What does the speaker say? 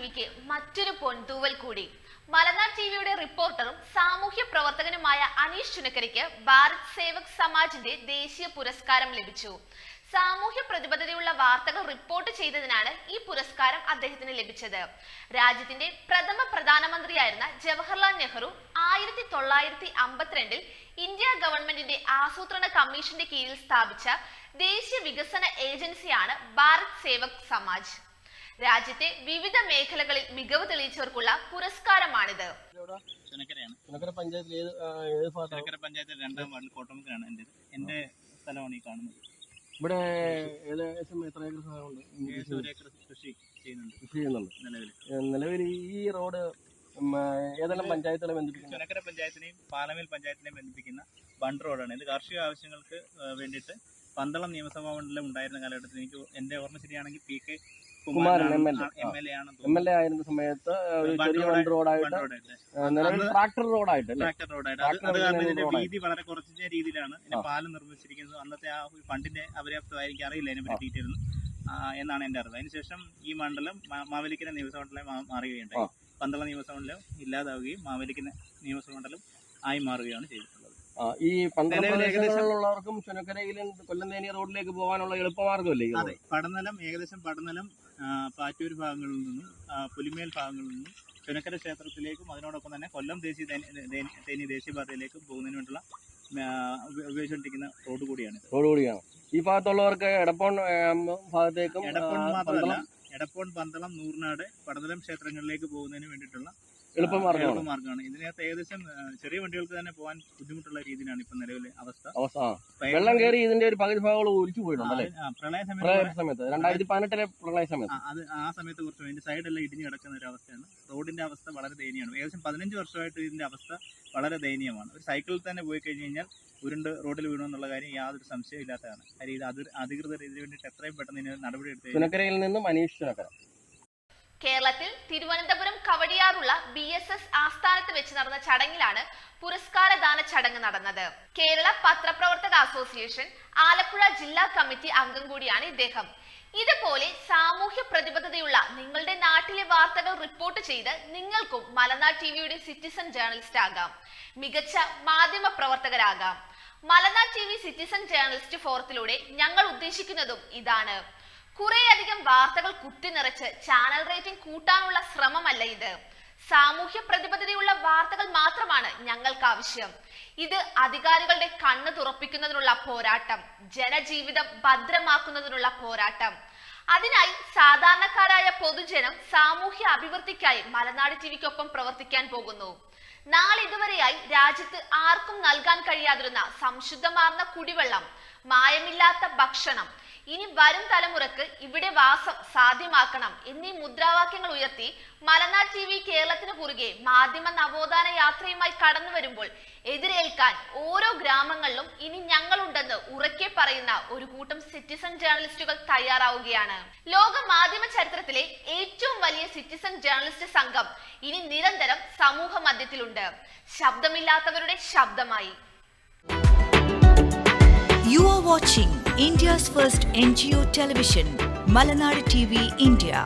ടിവിക്ക് മറ്റൊരു പൊൻതൂവൽ കൂടി. മലനാട് ടിവിയുടെ റിപ്പോർട്ടറും സാമൂഹ്യ പ്രവർത്തകനുമായ അനീഷ് ചുനക്കരയ്ക്ക് ഭാരത് സേവക് സമാജിന്റെ ദേശീയ പുരസ്കാരം ലഭിച്ചു. സാമൂഹ്യ പ്രതിബദ്ധതയുള്ള വാർത്തകൾ റിപ്പോർട്ട് ചെയ്തതിനാണ് ഈ പുരസ്കാരം അദ്ദേഹത്തിന് ലഭിച്ചത്. രാജ്യത്തിന്റെ പ്രഥമ പ്രധാനമന്ത്രിയായിരുന്ന ജവഹർലാൽ നെഹ്റു 1952 ഇന്ത്യ ഗവൺമെന്റിന്റെ ആസൂത്രണ കമ്മീഷന്റെ കീഴിൽ സ്ഥാപിച്ച ദേശീയ വികസന ഏജൻസിയാണ് ഭാരത് സേവക് സമാജ്. രാജ്യത്തെ വിവിധ മേഖലകളിൽ മികവ് തെളിയിച്ചവർക്കുള്ള പുരസ്കാരമാണിത്. പഞ്ചായത്തിൽ 2ാം വാർഡിൽ കോട്ടമുക്കിലാണ് എന്റെ സ്ഥലമാണ് ഈ കാണുന്നത്. ഇവിടെ ഏകദേശം എത്ര ഏക്കർ സ്ഥലമുണ്ട്? 1 ഏക്കർ കൃഷി ചെയ്യുന്നുണ്ട് നിലവിൽ. ഈ റോഡ് ഏതെല്ലാം പഞ്ചായത്തുകളെ ബന്ധിപ്പിക്കുന്നു? ചുനക്കര പഞ്ചായത്തിനെയും പാലമേൽ പഞ്ചായത്തിനെയും ബന്ധിപ്പിക്കുന്ന ബണ്ട് റോഡാണ് ഇത്. കാർഷിക ആവശ്യങ്ങൾക്ക് വേണ്ടിയിട്ട് പന്തളം നിയമസഭാ മണ്ഡലം ഉണ്ടായിരുന്ന കാലഘട്ടത്തിൽ എനിക്ക് എന്റെ ഓർമ്മ ശരിയാണെങ്കിൽ PK കുമാരൻ MLA ആയിരുന്ന സമയത്ത് ഒരു ചെറിയ ബണ്ട് റോഡായിട്ട്, ട്രാക്ടർ റോഡായിട്ട് അത് ഇതിന്റെ വീതി വളരെ കുറച്ച രീതിയിലാണ് ഇതിന്റെ പാലം നിർമ്മിച്ചിരിക്കുന്നത്. അന്നത്തെ ആ ഫണ്ടിന്റെ അപര്യാപ്തമായി എനിക്ക് അറിയില്ല അതിനെപ്പറ്റി ഡീറ്റെയിൽ എന്നാണ് എന്റെ അറിവ്. അതിനുശേഷം ഈ മണ്ഡലം മാവേലിക്കര നിയമസഭാ മണ്ഡലം മാറുകയുണ്ടായി. പന്തളം നിയമസഭാ മണ്ഡലം ഇല്ലാതാവുകയും മാവേലിക്കര നിയമസഭാ മണ്ഡലം ആയി മാറുകയാണ് ചെയ്തിട്ടുള്ളത്. ഈ പന്തളമുള്ളവർക്കും ചുനക്കരയിലും കൊല്ലംതേനി റോഡിലേക്ക് പോകാനുള്ള എളുപ്പമാർഗ്ഗമല്ലേ? അതെ, പടന്നലം പാറ്റൂർ ഭാഗങ്ങളിൽ നിന്നും പുലിമേൽ ഭാഗങ്ങളിൽ നിന്നും ചുനക്കര ക്ഷേത്രത്തിലേക്കും അതിനോടൊപ്പം തന്നെ കൊല്ലം തേനി ദേശീയപാതയിലേക്കും പോകുന്നതിന് വേണ്ടിയുള്ള ഉപയോഗിച്ചുകൊണ്ടിരിക്കുന്ന റോഡ് കൂടിയാണ്. ഈ ഭാഗത്തുള്ളവർക്ക് എടപ്പോൺ ഭാഗത്തേക്കും എടപ്പോൺ, പന്തളം, നൂർനാട്, പടന്നലം ക്ഷേത്രങ്ങളിലേക്ക് പോകുന്നതിന് വേണ്ടിയിട്ടുള്ള എളുപ്പമാർഗ്ഗമാണ്. ഇതിനകത്ത് ഏകദേശം ചെറിയ വണ്ടികൾക്ക് തന്നെ പോകാൻ ബുദ്ധിമുട്ടുള്ള രീതിയിലാണ് ഇപ്പൊ നിലവിലെ അവസ്ഥ. വെള്ളം കയറി ഇതിന്റെ ഒരു പകുതി ഭാഗങ്ങൾ ഒലിച്ചു പോയിട്ടുണ്ടല്ലേ? പ്രളയ സമയത്ത് 2018 പ്രളയ സമയത്ത് അത് ആ സമയത്ത് കുറച്ച് അതിന്റെ സൈഡെല്ലാം ഇടിഞ്ഞു കിടക്കുന്ന ഒരു അവസ്ഥയാണ്. റോഡിന്റെ അവസ്ഥ വളരെ ദയനീയമാണ്. ഏകദേശം 15 വർഷമായിട്ട് ഇതിന്റെ അവസ്ഥ വളരെ ദയനീയമാണ്. ഒരു സൈക്കിളിൽ തന്നെ പോയി കഴിഞ്ഞു കഴിഞ്ഞാൽ ഉരുണ്ട് റോഡിൽ വീണമെന്നുള്ള കാര്യം യാതൊരു സംശയം ഇല്ലാത്തതാണ്. കാര്യം ഇത് അധികൃതർ ഇതിനു വേണ്ടിയിട്ട് എത്രയും പെട്ടെന്ന് നടപടി എടുത്തു. ചുനക്കരയിൽ നിന്നും അനീഷ് ചുനക്കര. കേരളത്തിൽ തിരുവനന്തപുരം കവടിയാറുള്ള BSS ആസ്ഥാനത്ത് വെച്ച് നടന്ന ചടങ്ങിലാണ് പുരസ്കാരദാന ചടങ്ങ് നടന്നത്. കേരള പത്രപ്രവർത്തക അസോസിയേഷൻ ആലപ്പുഴ ജില്ലാ കമ്മിറ്റി അംഗം കൂടിയാണ് ഇദ്ദേഹം. ഇതുപോലെ സാമൂഹ്യ പ്രതിബദ്ധതയുള്ള നിങ്ങളുടെ നാട്ടിലെ വാർത്തകൾ റിപ്പോർട്ട് ചെയ്ത് നിങ്ങൾക്കും മലനാട് ടിവിയുടെ സിറ്റിസൺ ജേർണലിസ്റ്റ് ആകാം, മികച്ച മാധ്യമ പ്രവർത്തകരാകാം. മലനാട് TV സിറ്റിസൺ ജേർണലിസ്റ്റ് ഫോറത്തിലൂടെ ഞങ്ങൾ ഉദ്ദേശിക്കുന്നതും ഇതാണ്. കുറേയധികം വാർത്തകൾ കുത്തിനിറച്ച് ചാനൽ റേറ്റിംഗ് കൂട്ടാനുള്ള ശ്രമമല്ല ഇത്. സാമൂഹ്യ പ്രതിബദ്ധതയുള്ള വാർത്തകൾ മാത്രമാണ് ഞങ്ങൾക്ക് ആവശ്യം. ഇത് അധികാരികളുടെ കണ്ണ് തുറപ്പിക്കുന്നതിനുള്ള പോരാട്ടം, ജനജീവിതം ഭദ്രമാക്കുന്നതിനുള്ള പോരാട്ടം. അതിനായി സാധാരണക്കാരായ പൊതുജനം സാമൂഹ്യ അഭിവൃദ്ധിക്കായി മലനാട് ടിവിക്കൊപ്പം പ്രവർത്തിക്കാൻ പോകുന്നു. നാളിതുവരെയായി രാജ്യത്ത് ആർക്കും നൽകാൻ കഴിയാതിരുന്ന സംശുദ്ധമാർന്ന കുടിവെള്ളം, മായമില്ലാത്ത ഭക്ഷണം, ഇനി വരും തലമുറക്ക് ഇവിടെ വാസം സാധ്യമാക്കണം എന്നീ മുദ്രാവാക്യങ്ങൾ ഉയർത്തി മലനാട് TV കേരളത്തിന് കുറുകെ മാധ്യമ നവോത്ഥാന യാത്രയുമായി കടന്നു വരുമ്പോൾ എതിരേൽക്കാൻ ഓരോ ഗ്രാമങ്ങളിലും ഇനി ഞങ്ങളുണ്ടെന്ന് ഉറക്കെ പറയുന്ന ഒരു കൂട്ടം സിറ്റിസൺ ജേർണലിസ്റ്റുകൾ തയ്യാറാവുകയാണ്. ലോക മാധ്യമ ചരിത്രത്തിലെ ഏറ്റവും വലിയ സിറ്റിസൺ ജേർണലിസ്റ്റ് സംഘം ഇനി നിരന്തരം സമൂഹ മധ്യത്തിലുണ്ട്, ശബ്ദമില്ലാത്തവരുടെ ശബ്ദമായി. You are watching India's first NGO television, Malanad TV India.